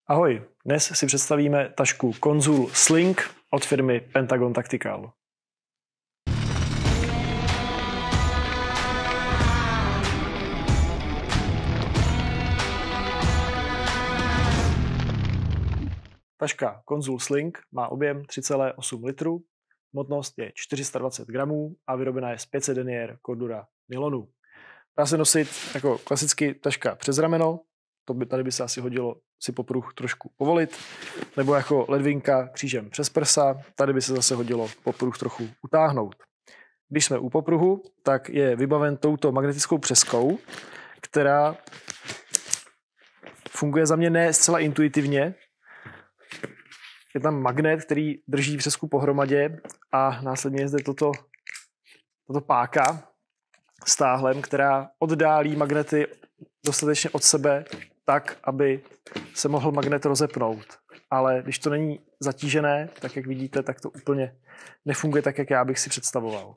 Ahoj, dnes si představíme tašku Konzul Sling od firmy Pentagon Tactical. Taška Konzul Sling má objem 3,8 litru, hmotnost je 420 gramů a vyrobená je z 500 denier Cordura nylonu. Dá se nosit jako klasicky taška přes rameno, tady by se asi hodilo si popruh trošku povolit, nebo jako ledvinka křížem přes prsa, tady by se zase hodilo popruh trochu utáhnout. Když jsme u popruhu, tak je vybaven touto magnetickou přeskou, která funguje za mě ne zcela intuitivně. Je tam magnet, který drží přesku pohromadě a následně je zde toto páka s táhlem, která oddálí magnety dostatečně od sebe tak, aby se mohl magnet rozepnout. Ale když to není zatížené, tak jak vidíte, tak to úplně nefunguje tak, jak já bych si představoval.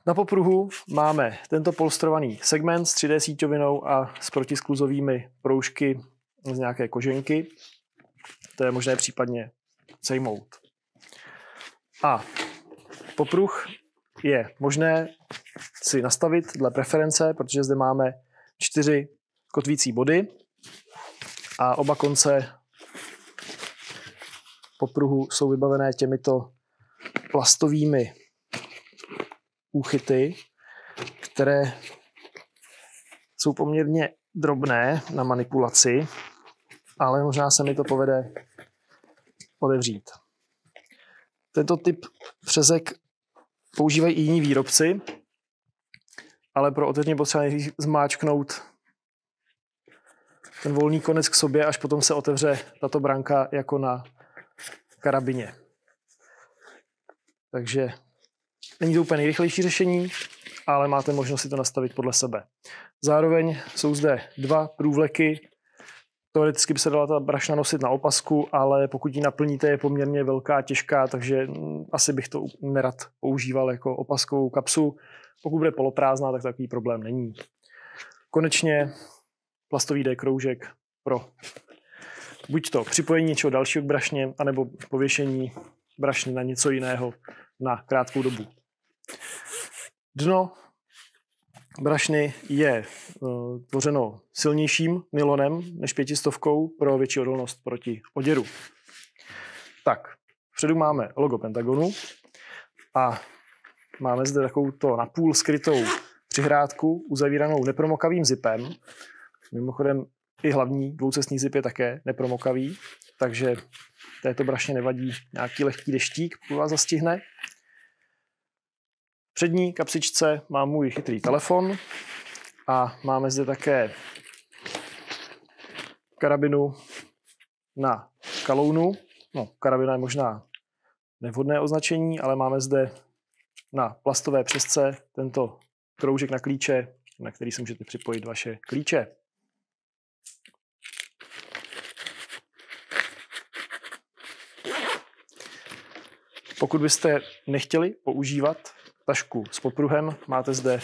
Na popruhu máme tento polstrovaný segment s 3D síťovinou a s protiskluzovými proužky z nějaké koženky. To je možné případně sejmout. A popruh je možné si nastavit dle preference, protože zde máme 4 kotvící body a oba konce popruhu jsou vybavené těmito plastovými úchyty, které jsou poměrně drobné na manipulaci, ale možná se mi to povede otevřít. Tento typ přezek používají i jiní výrobci, ale pro otevření potřeba zmáčknout ten volný konec k sobě, až potom se otevře tato branka jako na karabině. Takže není to úplně nejrychlejší řešení, ale máte možnost si to nastavit podle sebe. Zároveň jsou zde 2 průvleky. Teoreticky by se dala ta brašna nosit na opasku, ale pokud ji naplníte, je poměrně velká, těžká, takže asi bych to nerad používal jako opaskovou kapsu. Pokud bude poloprázdná, tak takový problém není. Konečně plastový D-kroužek pro buď to připojení něčeho dalšího k brašně, anebo pověšení brašny na něco jiného na krátkou dobu. Dno brašny je tvořeno silnějším nylonem než 500 pro větší odolnost proti oděru. Tak, vpředu máme logo Pentagonu a máme zde takovouto napůl skrytou přihrádku uzavíranou nepromokavým zipem. Mimochodem i hlavní dvoucestný zip je také nepromokavý, takže této brašně nevadí nějaký lehký deštík, pokud vás zastihne. V přední kapsičce mám můj chytrý telefon a máme zde také karabinu na kalounu. No, karabina je možná nevhodné označení, ale máme zde na plastové přesce tento kroužek na klíče, na který si můžete připojit vaše klíče. Pokud byste nechtěli používat tašku s popruhem, máte zde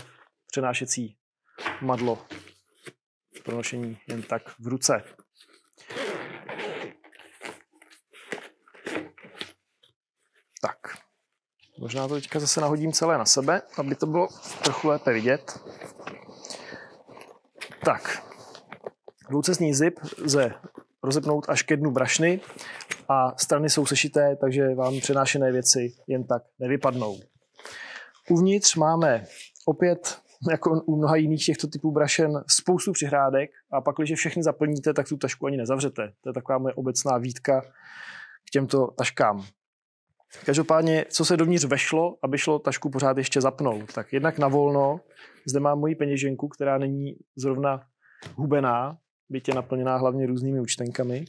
přenášecí madlo pro nošení jen tak v ruce. Tak, možná to teďka zase nahodím celé na sebe, aby to bylo trochu lépe vidět. Tak, dvoucestný zip lze rozepnout až ke dnu brašny a strany jsou sešité, takže vám přenášené věci jen tak nevypadnou. Uvnitř máme opět, jako u mnoha jiných těchto typů brašen, spoustu přihrádek a pak, když všechny zaplníte, tak tu tašku ani nezavřete. To je taková moje obecná výtka k těmto taškám. Každopádně, co se dovnitř vešlo, aby šlo tašku pořád ještě zapnout, tak jednak na volno, zde mám moji peněženku, která není zrovna hubená, byť je naplněná hlavně různými účtenkami.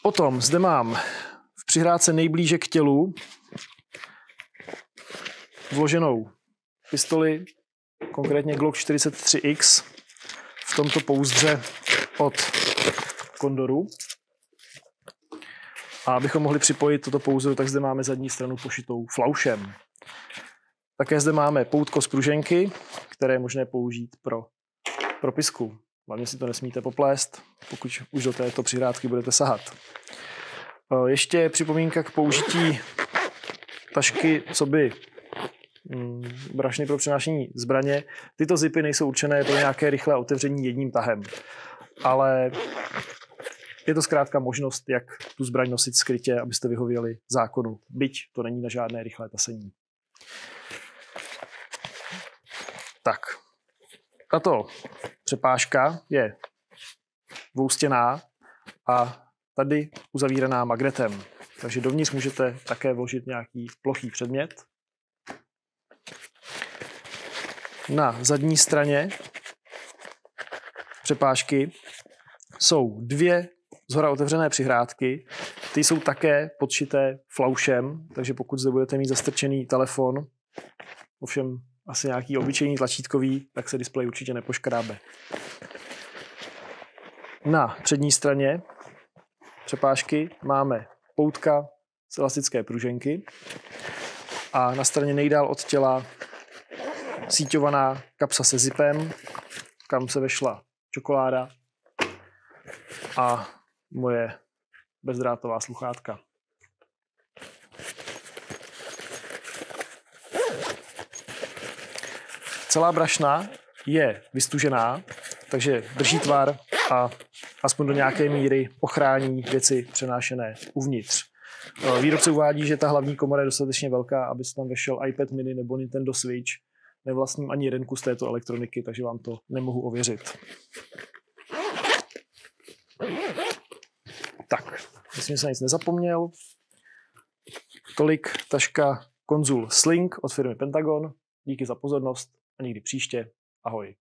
Potom zde mám v přihrádce nejblíže k tělu vloženou pistoli, konkrétně Glock 43X, v tomto pouzdře od Condoru. A abychom mohli připojit toto pouzdro, tak zde máme zadní stranu pošitou flaušem. Také zde máme poutko z pruženky, které je možné použít pro propisku. Hlavně si to nesmíte poplést, pokud už do této přihrádky budete sahat. Ještě připomínka k použití tašky coby brašny pro přenášení zbraně. Tyto zipy nejsou určené pro nějaké rychlé otevření jedním tahem, ale je to zkrátka možnost, jak tu zbraň nosit skrytě, abyste vyhověli zákonu, byť to není na žádné rychlé tasení. Tak, tato přepážka je dvoustěnná a tady uzavíraná magnetem. Takže dovnitř můžete také vložit nějaký plochý předmět. Na zadní straně přepážky jsou dvě zhora otevřené přihrádky. Ty jsou také podšité flaušem, takže pokud zde budete mít zastrčený telefon, ovšem asi nějaký obyčejný tlačítkový, tak se displej určitě nepoškrábe. Na přední straně přepážky máme poutka z elastické pruženky a na straně nejdál od těla síťovaná kapsa se zipem, kam se vešla čokoláda a moje bezdrátová sluchátka. Celá brašna je vystužená, takže drží tvar a aspoň do nějaké míry ochrání věci přenášené uvnitř. Výrobce uvádí, že ta hlavní komora je dostatečně velká, aby se tam vešel iPad mini nebo Nintendo Switch. Nevlastním ani jeden kus této elektroniky, takže vám to nemohu ověřit. Tak, myslím, že jsem nic nezapomněl. Tolik taška Konzul Sling od firmy Pentagon. Díky za pozornost a někdy příště. Ahoj.